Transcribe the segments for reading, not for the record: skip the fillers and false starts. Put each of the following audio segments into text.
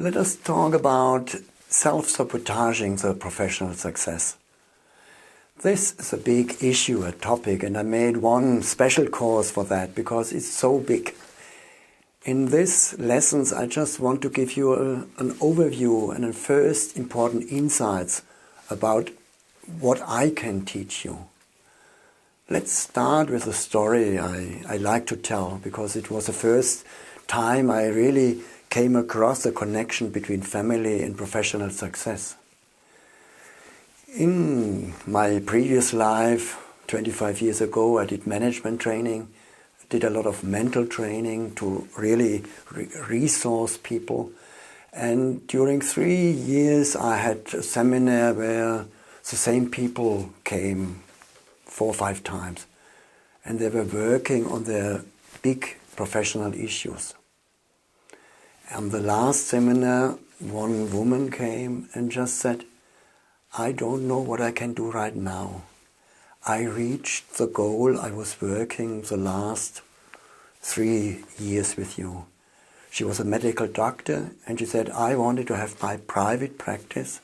Let us talk about self-sabotaging the professional success. This is a big issue, a topic, and I made one special course for that because it's so big. In this lessons, I just want to give you an overview and a first important insights about what I can teach you. Let's start with a story I like to tell, because it was the first time I really came across the connection between family and professional success. In my previous life, 25 years ago, I did management training, did a lot of mental training to really resource people. And during 3 years, I had a seminar where the same people came 4 or 5 times. And they were working on their big professional issues. And the last seminar, one woman came and just said, I don't know what I can do right now. I reached the goal I was working the last 3 years with you. She was a medical doctor and she said, I wanted to have my private practice.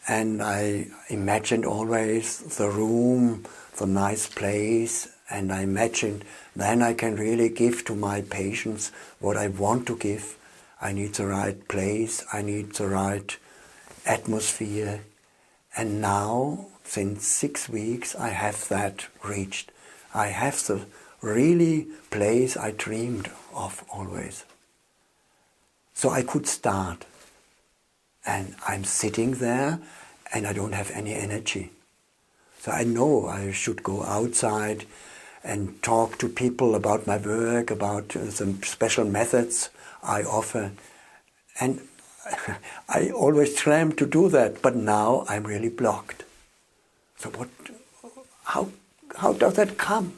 And I imagined always the room, the nice place, and I imagined then I can really give to my patients what I want to give. I need the right place, I need the right atmosphere. And now, since 6 weeks, I have that reached. I have the really place I dreamed of always. So I could start. And I'm sitting there and I don't have any energy. So I know I should go outside and talk to people about my work, about some special methods I offer. And I always dreamt to do that, but now I'm really blocked. So how does that come?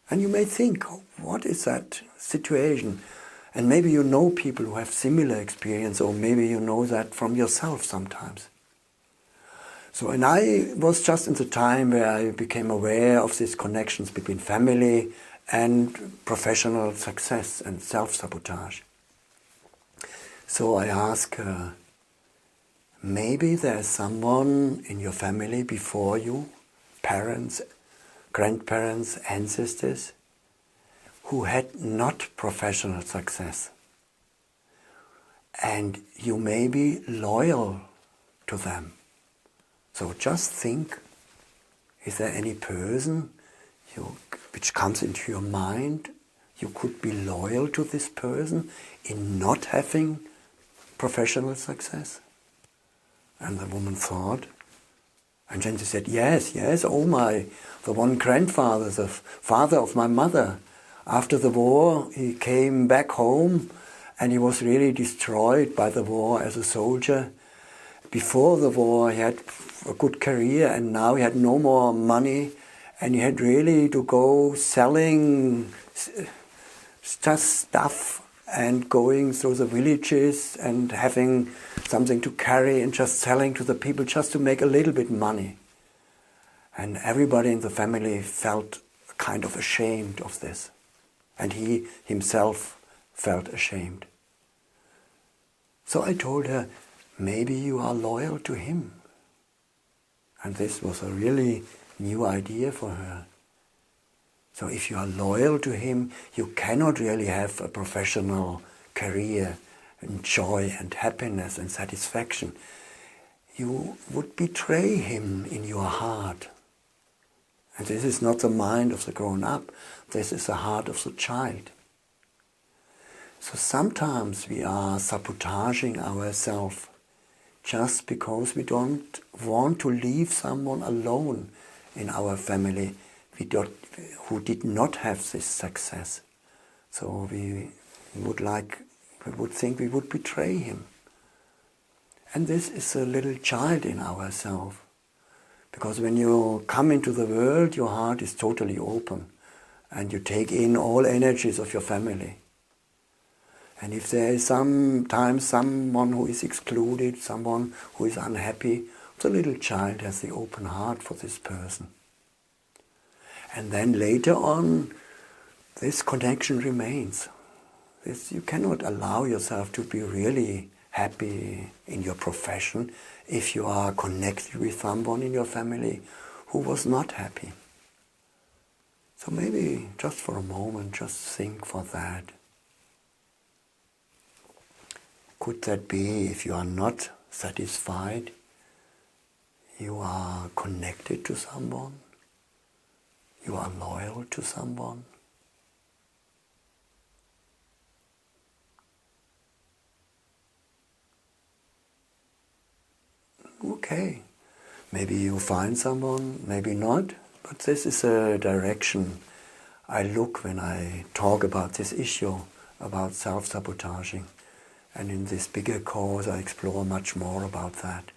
And you may think, what is that situation? And maybe you know people who have similar experience, or maybe you know that from yourself sometimes. So, and I was just in the time where I became aware of these connections between family and professional success and self-sabotage. So I ask, maybe there's someone in your family before you, parents, grandparents, ancestors, who had not professional success. And you may be loyal to them. So just think, is there any person which comes into your mind, you could be loyal to this person in not having professional success? And the woman thought, and then she said, yes, oh my, the one grandfather, the father of my mother. After the war, he came back home and he was really destroyed by the war as a soldier. Before the war, he had a good career and now he had no more money and he had really to go selling just stuff and going through the villages and having something to carry and just selling to the people just to make a little bit money. And everybody in the family felt kind of ashamed of this. And he himself felt ashamed. So I told her, maybe you are loyal to him. And this was a really new idea for her. So if you are loyal to him, you cannot really have a professional career and joy and happiness and satisfaction. You would betray him in your heart. And this is not the mind of the grown-up, this is the heart of the child. So sometimes we are sabotaging ourselves just because we don't want to leave someone alone in our family who did not have this success. So we would think we would betray him. And this is a little child in ourselves. Because when you come into the world, your heart is totally open and you take in all energies of your family. And if there is sometimes someone who is excluded, someone who is unhappy, the little child has the open heart for this person. And then later on, this connection remains. You cannot allow yourself to be really happy in your profession if you are connected with someone in your family who was not happy. So maybe just for a moment, just think for that. Could that be if you are not satisfied, you are connected to someone? You are loyal to someone? Okay, maybe you find someone, maybe not, but this is a direction I look when I talk about this issue, about self-sabotaging. And in this bigger course I explore much more about that.